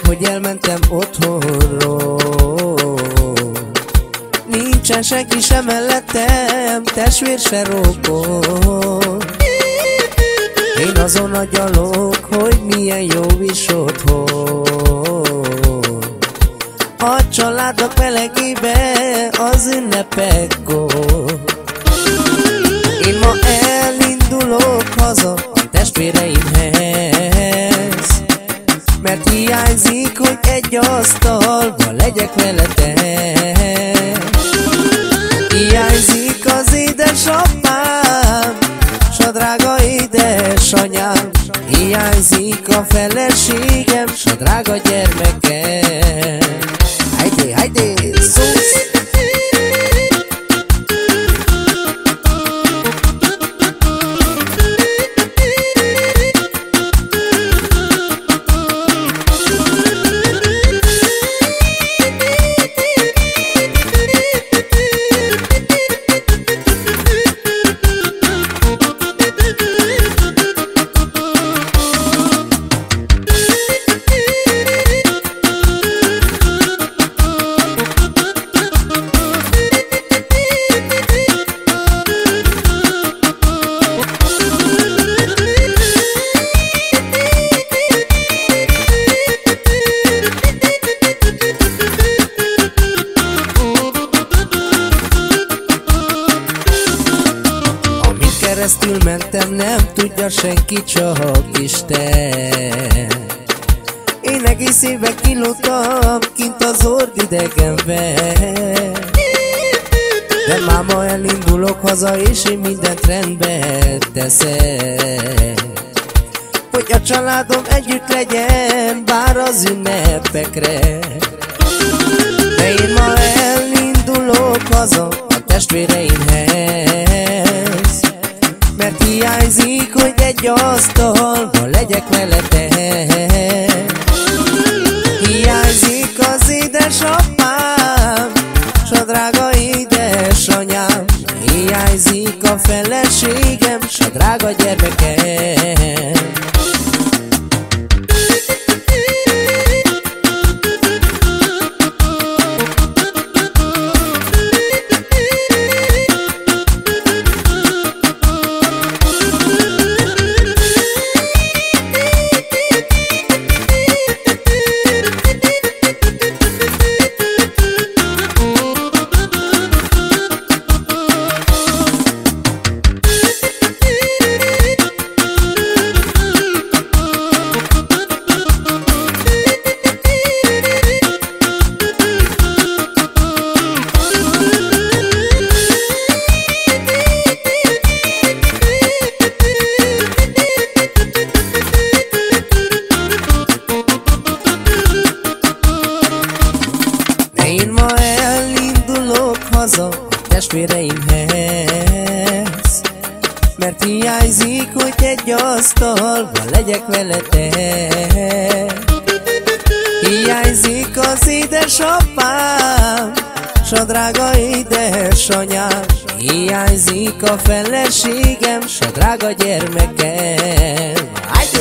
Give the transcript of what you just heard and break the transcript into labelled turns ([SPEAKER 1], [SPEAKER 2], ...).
[SPEAKER 1] hogy elmentem otthonról. Nincsen senki sem mellettem, testvér se rokon. Én azon agyalok, hogy milyen jó is otthon. A családok melegébe az ünnepekkor. Én ma elindulok haza a testvéreimhez, mert hiányzik, hogy egy asztalban legyek veletek. Hiányzik az édesapám, s a drága édesanyám. Hiányzik a feleségem, s a drága gyermekem. Hajde, hajde, szusz! Keresztül mentem, nem tudja senki, csak Isten. Én egész éve kilógtam kint az ordidegenben, de máma elindulok haza, és én mindent rendbe teszek, hogy a családom együtt legyen, bár az ünnepekre. De én ma elindulok haza a testvéreimhez, mert hiányzik, hogy egy asztalban legyek veletek. Hiányzik az édesapám, s a drága édesanyám. Hiányzik a feleségem, s a drága gyermekem. Én ma elindulok haza a testvéreimhez, mert hiányzik, hogy egy asztalban legyek veletek. Hiányzik az édesapám, s a drága édesanyám. Hiányzik a feleségem, s a drága gyermekem. Hajde!